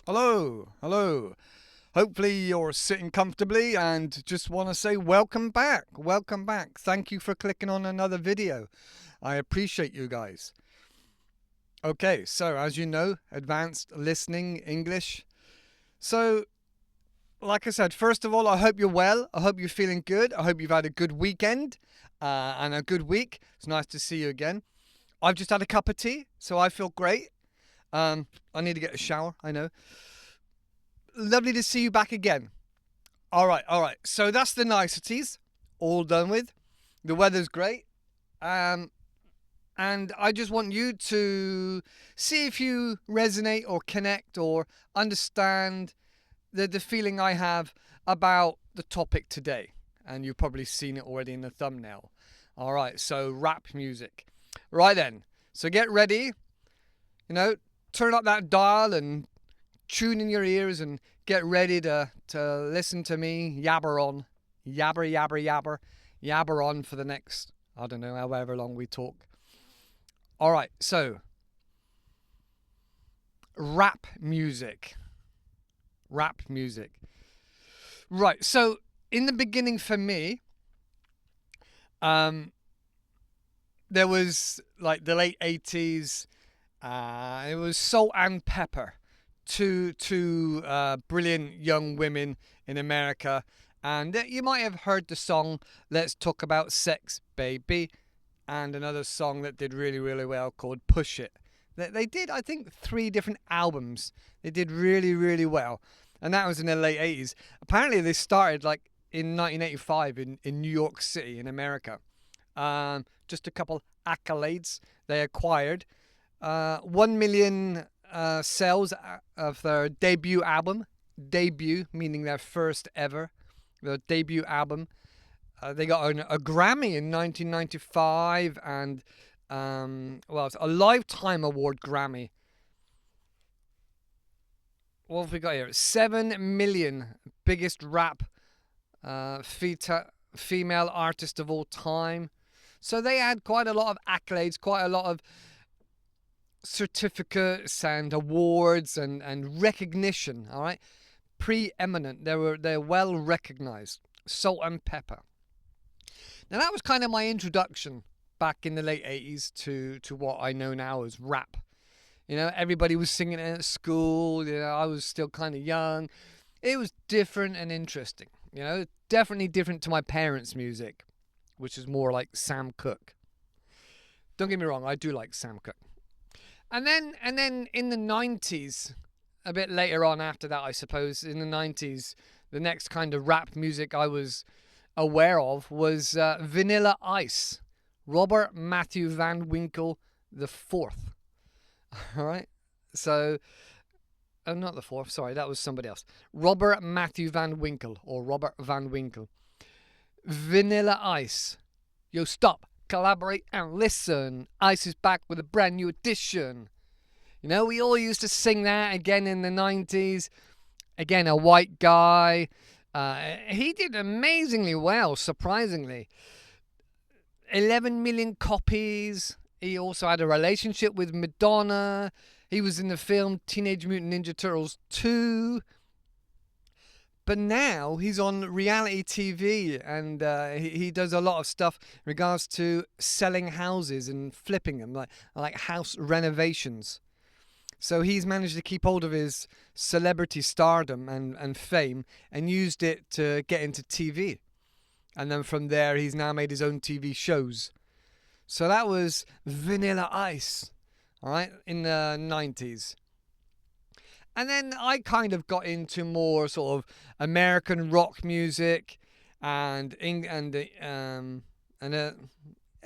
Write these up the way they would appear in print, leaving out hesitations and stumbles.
Hello, hello. Hopefully you're sitting comfortably and just want to say welcome back. Welcome back. Thank you for clicking on another video. I appreciate you guys. Okay, so as you know, advanced listening English. So, like I said, first of all, I hope you're well. I hope you're feeling good. I hope you've had a good weekend and a good week. It's nice to see you again. I've just had a cup of tea, so I feel great. I need to get a shower, I know. Lovely to see you back again. All right. So that's the niceties all done with. The weather's great. Um, and I just want you to see if you resonate or connect or understand the feeling I have about the topic today. And you've probably seen it already in the thumbnail. All right. So rap music. Right then. So get ready. Turn up that dial and tune in your ears and get ready to listen to me yabber on. Yabber on for the next, I don't know, however long we talk. All right, so rap music. Right, so in the beginning for me, there was like the late 80s. It was Salt and Pepper. Two brilliant young women in America, and you might have heard the song "Let's Talk About Sex, Baby," and another song that did really, really well called "Push It." They did, I think, 3 different albums. They did really, really well, and that was in the late 80s. Apparently, they started like in 1985 in New York City in America. Just a couple accolades they acquired. 1 million sales of their debut album. Debut, meaning their first ever. Their debut album. They got a Grammy in 1995 and, it's a Lifetime Award Grammy. What have we got here? 7 million. Biggest rap female artist of all time. So they had quite a lot of accolades, quite a lot of certificates and awards and recognition. All right, preeminent. They're well recognized. Salt and Pepper. Now that was kind of my introduction back in the late 80s to what I know now as rap. Everybody was singing it at school. I was still kind of young. It was different and interesting. Definitely different to my parents' music, which is more like Sam Cooke. Don't get me wrong, I do like Sam Cooke. And then in the 90s, a bit later on after that, I suppose, in the 90s, the next kind of rap music I was aware of was Vanilla Ice. Robert Matthew Van Winkle the Fourth. All right? So, not the fourth, sorry, that was somebody else. Robert Matthew Van Winkle, or Robert Van Winkle. Vanilla Ice. Yo, stop. Collaborate and listen. Ice is back with a brand new edition. We all used to sing that again in the 90s. Again, a white guy. He did amazingly well, surprisingly. 11 million copies. He also had a relationship with Madonna. He was in the film Teenage Mutant Ninja Turtles 2. But now he's on reality TV and he does a lot of stuff in regards to selling houses and flipping them, like house renovations. So he's managed to keep hold of his celebrity stardom and fame and used it to get into TV. And then from there, he's now made his own TV shows. So that was Vanilla Ice, all right, in the 90s. And then I kind of got into more sort of American rock music and a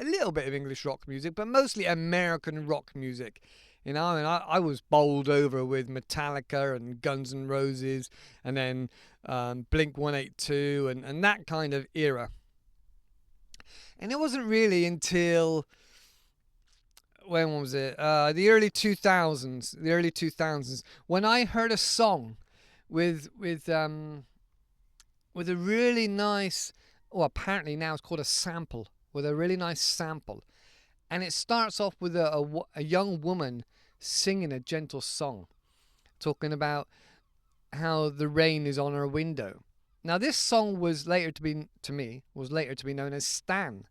little bit of English rock music, but mostly American rock music. I was bowled over with Metallica and Guns N' Roses and then Blink 182 and that kind of era. And it wasn't really until, when was it? The early 2000s, when I heard a song with a really nice, apparently now it's called a sample, with a really nice sample. And it starts off with a young woman singing a gentle song, talking about how the rain is on her window. Now, this song was later to be known as Stan,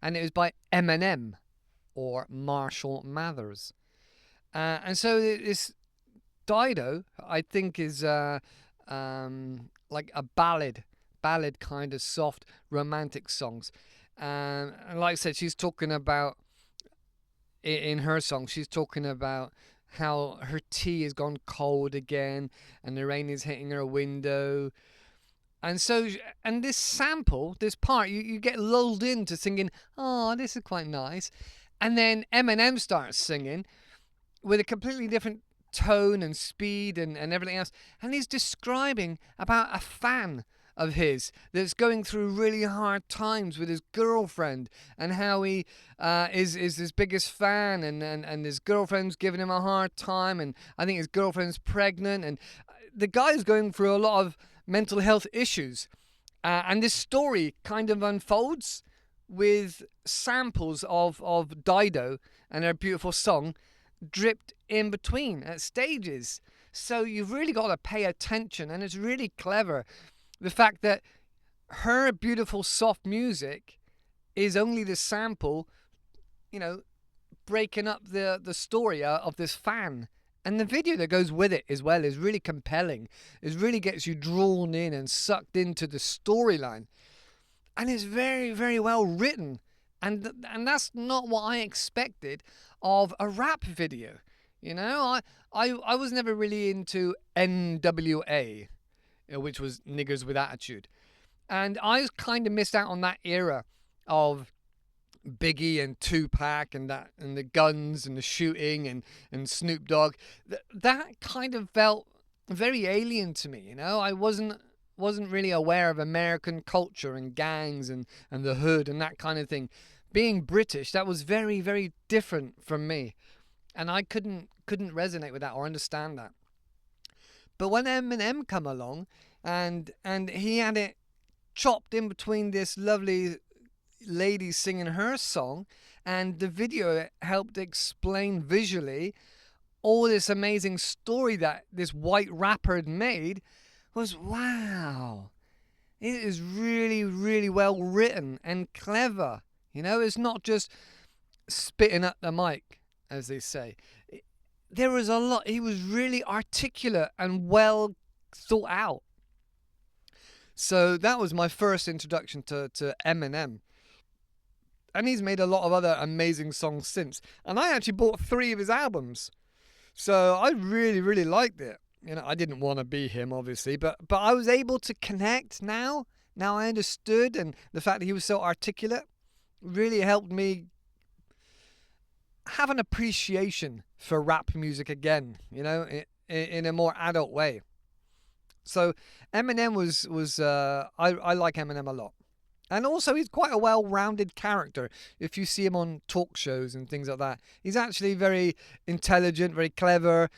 and it was by Eminem or Marshall Mathers. And so this Dido, I think, is like a ballad kind of soft romantic songs. And like I said, she's talking about in her song, she's talking about how her tea has gone cold again, and the rain is hitting her window. And so, and this sample, this part, you get lulled into singing, oh, this is quite nice. And then Eminem starts singing with a completely different tone and speed and everything else. And he's describing about a fan of his that's going through really hard times with his girlfriend, and how he is his biggest fan, and his girlfriend's giving him a hard time, and I think his girlfriend's pregnant, and the guy's going through a lot of mental health issues. And this story kind of unfolds with samples of Dido and her beautiful song dripped in between at stages. So you've really got to pay attention, and it's really clever. The fact that her beautiful soft music is only the sample, breaking up the story of this fan. And the video that goes with it as well is really compelling. It really gets you drawn in and sucked into the storyline. And it's very, very well written. And that's not what I expected of a rap video. I was never really into NWA, which was Niggers with Attitude. And I kind of missed out on that era of Biggie and Tupac and the guns and the shooting and Snoop Dogg. That kind of felt very alien to me. I wasn't really aware of American culture and gangs and the hood and that kind of thing. Being British, that was very, very different from me, and I couldn't resonate with that or understand that. But when Eminem come along and he had it chopped in between this lovely lady singing her song, and the video helped explain visually all this amazing story that this white rapper had made, was wow. It is really, really well written and clever. It's not just spitting at the mic, as they say. There was a lot. He was really articulate and well thought out. So that was my first introduction to Eminem. And he's made a lot of other amazing songs since. And I actually bought 3 of his albums. So I really, really liked it. I didn't want to be him, obviously, but I was able to connect now. Now I understood, and the fact that he was so articulate really helped me have an appreciation for rap music again, in a more adult way. So Eminem was I like Eminem a lot. And also, he's quite a well-rounded character. If you see him on talk shows and things like that, he's actually very intelligent, very clever.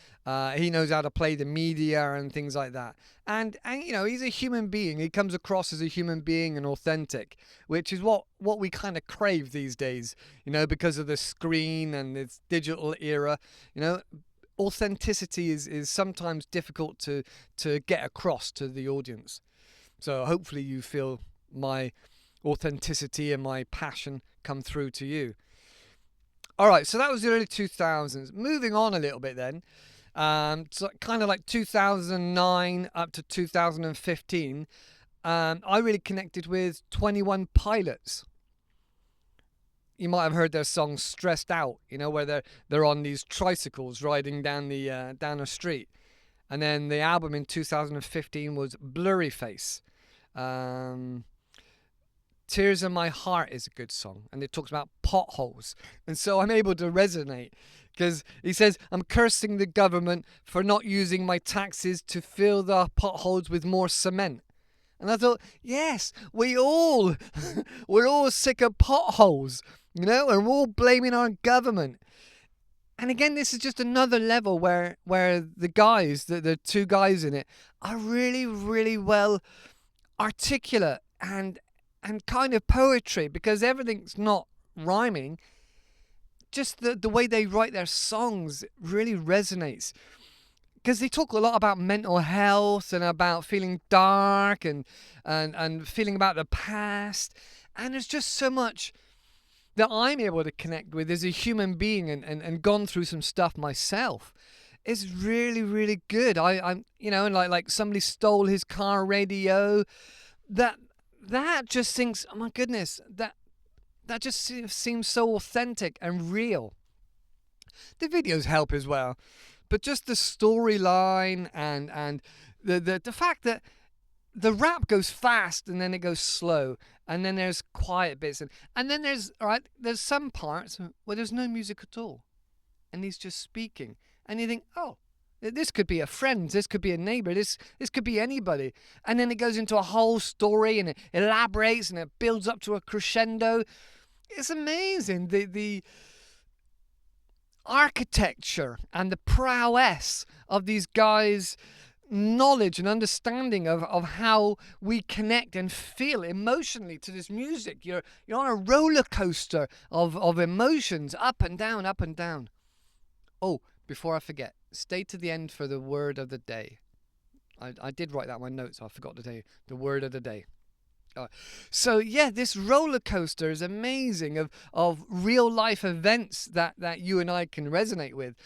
He knows how to play the media and things like that. And he's a human being. He comes across as a human being and authentic, which is what we kind of crave these days, because of the screen and this digital era. Authenticity is sometimes difficult to get across to the audience. So hopefully you feel my authenticity and my passion come through to you. Alright, so that was the early 2000s. Moving on a little bit then, so kind of like 2009 up to 2015, I really connected with 21 Pilots. You might have heard their song Stressed Out, where they're on these tricycles riding down the street. And then the album in 2015 was Blurry Face. Tears in My Heart is a good song, and it talks about potholes. And so I'm able to resonate, because he says, I'm cursing the government for not using my taxes to fill the potholes with more cement. And I thought, yes, we're all sick of potholes, and we're all blaming our government. And again, this is just another level where the guys, the 2 guys in it, are really, really well articulate and kind of poetry, because everything's not rhyming. Just the way they write their songs really resonates. because they talk a lot about mental health and about feeling dark and feeling about the past. And there's just so much that I'm able to connect with as a human being and gone through some stuff myself. It's really, really good. I'm and like somebody stole his car radio. That just thinks, oh my goodness, that just seems so authentic and real. The videos help as well, but just the storyline and the fact that the rap goes fast and then it goes slow and then there's quiet bits and then there's some parts where there's no music at all and he's just speaking and you think, oh, this could be a friend, this could be a neighbor, this could be anybody, and then it goes into a whole story and it elaborates and it builds up to a crescendo. It's amazing the architecture and the prowess of these guys' knowledge and understanding of how we connect and feel emotionally to this music. You're on a roller coaster of emotions, up and down, up and down. Oh, before I forget, stay to the end for the word of the day. I did write that in my notes, so I forgot to tell you the word of the day. So yeah, this roller coaster is amazing of real life events that you and I can resonate with,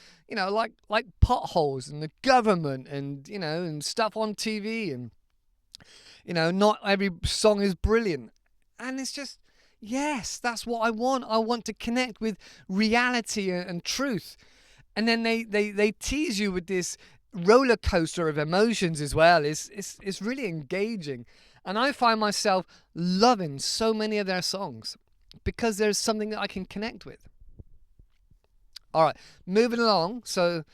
like potholes and the government and stuff on TV and not every song is brilliant, and it's just, yes, that's what I want. I want to connect with reality and truth, and then they tease you with this roller coaster of emotions as well. It's really engaging. And I find myself loving so many of their songs because there's something that I can connect with. All right, moving along. So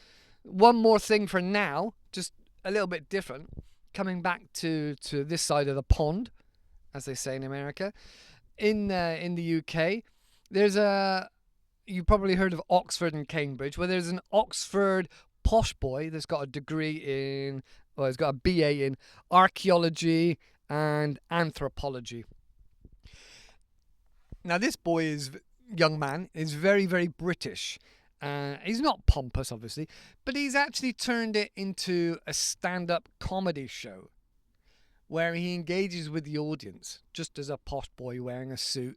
one more thing for now, just a little bit different. Coming back to this side of the pond, as they say in America. In the UK, there's you've probably heard of Oxford and Cambridge, where there's an Oxford posh boy that's got a degree he's got a BA in archaeology and anthropology. Now this young man is very, very British. He's not pompous, obviously, but he's actually turned it into a stand-up comedy show where he engages with the audience just as a posh boy wearing a suit,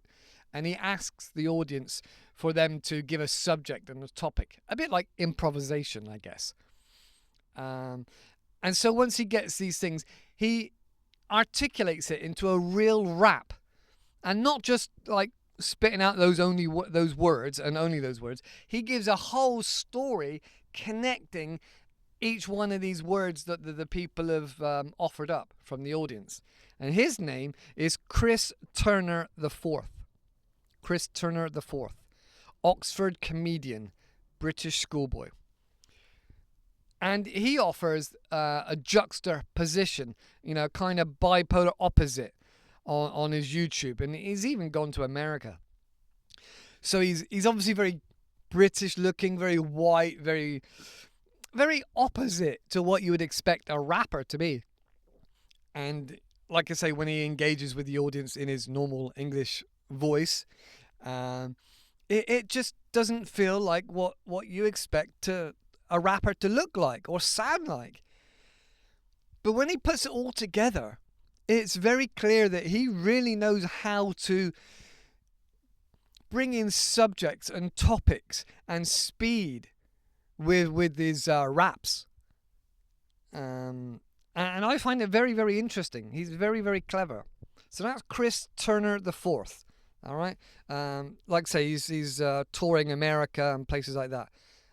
and he asks the audience for them to give a subject and a topic, a bit like improvisation, I guess. And so once he gets these things, he articulates it into a real rap, and not just like spitting out those words and only those words. He gives a whole story connecting each one of these words that the people have offered up from the audience. And his name is Chris Turner IV. Chris Turner IV, Oxford comedian, British schoolboy. And he offers a juxtaposition, kind of bipolar opposite on his YouTube. And he's even gone to America. So he's obviously very British looking, very white, very, very opposite to what you would expect a rapper to be. And like I say, when he engages with the audience in his normal English voice, it just doesn't feel like what you expect a rapper to look like or sound like. But when he puts it all together, it's very clear that he really knows how to bring in subjects and topics and speed with his raps. And I find it very, very interesting. He's very, very clever. So that's Chris Turner IV. All right. Like I say, he's touring America and places like that.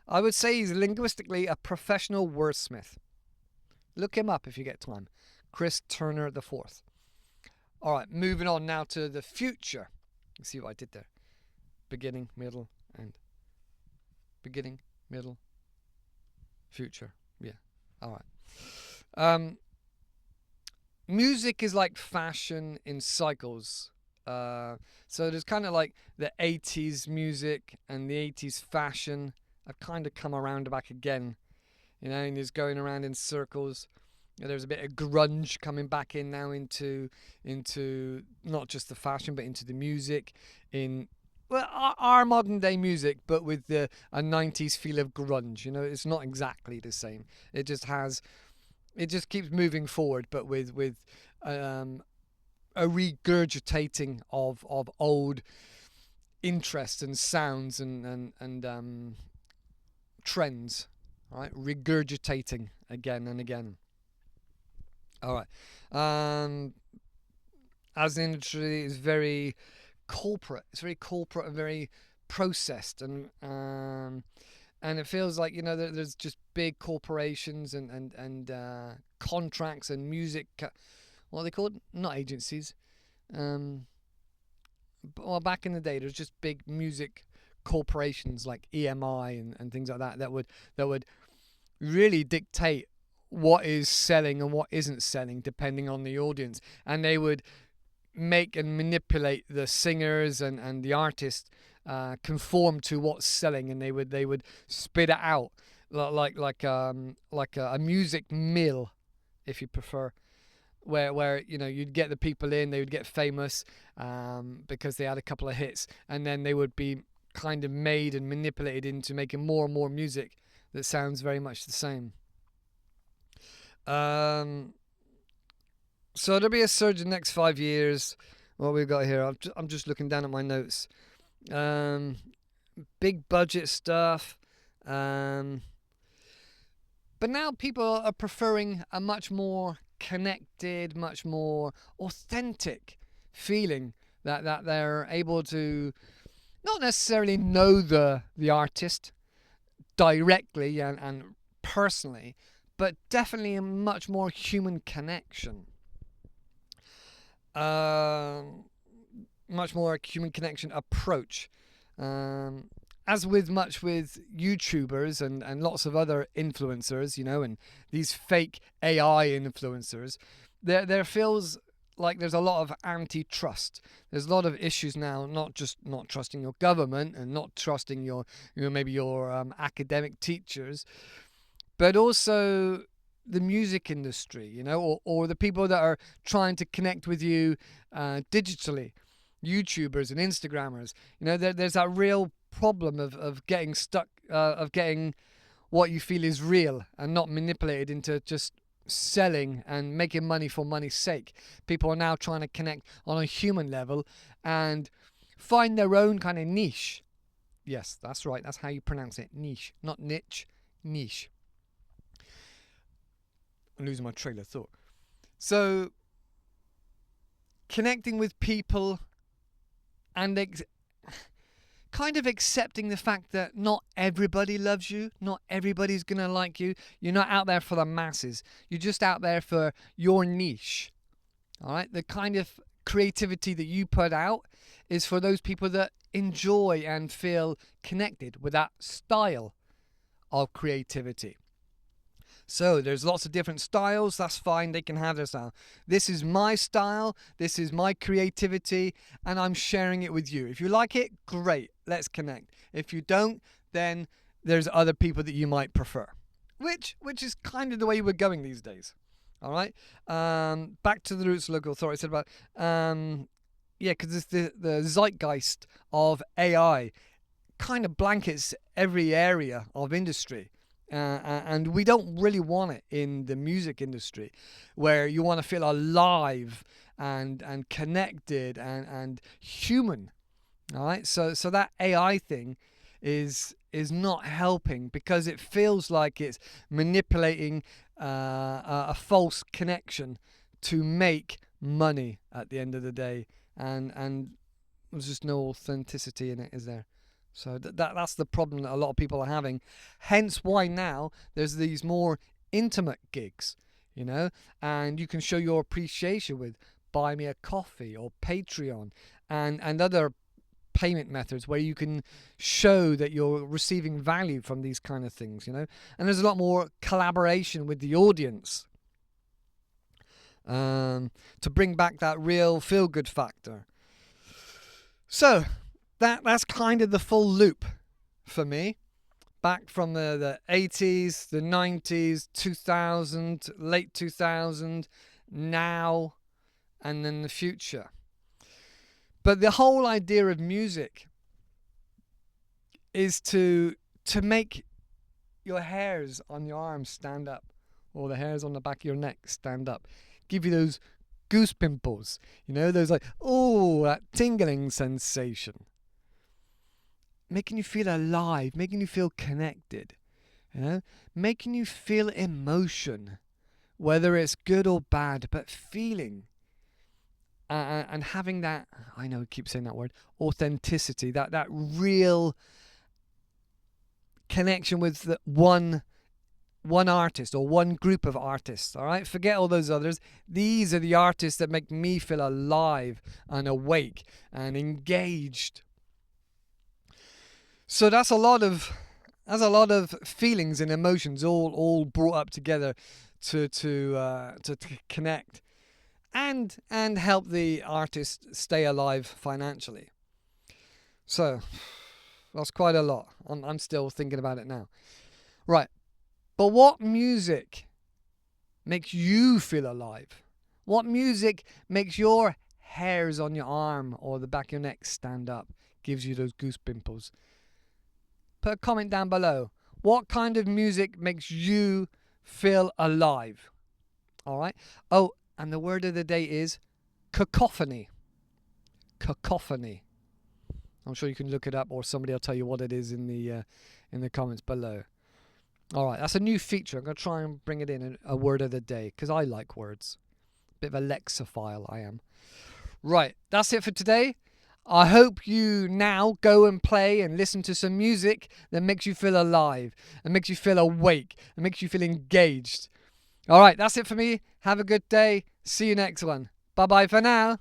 I would say he's linguistically a professional wordsmith. Look him up if you get time. Chris Turner IV. All right, moving on now to the future. You see what I did there? Beginning, middle, and beginning, middle, future. Yeah. All right. Music is like fashion in cycles. So there's kind of like the 80s music and the 80s fashion. I've kind of come around back again, and it's going around in circles. There's a bit of grunge coming back in now into not just the fashion, but into the music. In well, our modern day music, but with a 90s feel of grunge. It's not exactly the same. It just keeps moving forward, but with um, a regurgitating of old interests and sounds and trends, right? Regurgitating again and again. All right. As the industry is very corporate, it's very corporate and very processed, and it feels like there's just big corporations and contracts and music. What are they called? Not agencies. Well, back in the day, there's just big music corporations like EMI and things like that would really dictate what is selling and what isn't selling depending on the audience, and they would make and manipulate the singers and the artists conform to what's selling, and they would spit it out like a music mill, if you prefer, where you'd get the people in, they would get famous because they had a couple of hits, and then they would be kind of made and manipulated into making more and more music that sounds very much the same. So there'll be a surge in the next 5 years. What we've got here, I'm just looking down at my notes. Big budget stuff. But now people are preferring a much more connected, much more authentic feeling that they're able to not necessarily know the artist directly and personally, but definitely a much more human connection. Much more human connection approach. As with YouTubers and lots of other influencers, and these fake AI influencers, there feels like there's a lot of antitrust. There's a lot of issues now, not just not trusting your government and not trusting your maybe your academic teachers, but also the music industry, or the people that are trying to connect with you digitally, YouTubers and Instagrammers. There's that real problem of getting stuck, of getting what you feel is real and not manipulated into just selling and making money for money's sake. People are now trying to connect on a human level and find their own kind of niche. Yes, that's right. That's how you pronounce it. Niche, not niche. Niche. I'm losing my trail of thought. So, connecting with people and kind of accepting the fact that not everybody loves you, not everybody's going to like you. You're not out there for the masses. You're just out there for your niche. All right? The kind of creativity that you put out is for those people that enjoy and feel connected with that style of creativity. So there's lots of different styles. That's fine. They can have their style. This is my style. This is my creativity, and I'm sharing it with you. If you like it, great. Let's connect. If you don't, then there's other people that you might prefer, which is kind of the way we're going these days. All right. Back to the roots of local authority. I said about because it's the zeitgeist of AI kind of blankets every area of industry. And we don't really want it in the music industry, where you want to feel alive and connected and human. All right, so that AI thing is not helping, because it feels like it's manipulating a false connection to make money at the end of the day, and there's just no authenticity in it, is there? So that's the problem that a lot of people are having. Hence why now there's these more intimate gigs, and you can show your appreciation with Buy Me a Coffee or Patreon and other payment methods where you can show that you're receiving value from these kind of things, and there's a lot more collaboration with the audience to bring back that real feel-good factor. So that's kind of the full loop for me, back from the 80s, the 90s, 2000, late 2000, now, and then the future. But the whole idea of music is to make your hairs on your arms stand up, or the hairs on the back of your neck stand up. Give you those goose pimples, those like, oh, that tingling sensation. Making you feel alive, making you feel connected, making you feel emotion, whether it's good or bad, but feeling. And having that, I know I keep saying that word, authenticity, that real connection with the one artist or one group of artists, all right? Forget all those others. These are the artists that make me feel alive and awake and engaged. So that's a lot of feelings and emotions all brought up together to connect and help the artist stay alive financially. So that's quite a lot. I'm still thinking about it now. Right. But what music makes you feel alive? What music makes your hairs on your arm or the back of your neck stand up? Gives you those goose pimples? Put a comment down below. What kind of music makes you feel alive? All right. Oh, and the word of the day is cacophony. Cacophony. I'm sure you can look it up, or somebody will tell you what it is in the comments below. All right, that's a new feature. I'm going to try and bring it in a word of the day, because I like words. Bit of a lexophile, I am. Right, that's it for today. I hope you now go and play and listen to some music that makes you feel alive and makes you feel awake and makes you feel engaged. All right, that's it for me. Have a good day. See you next one. Bye-bye for now.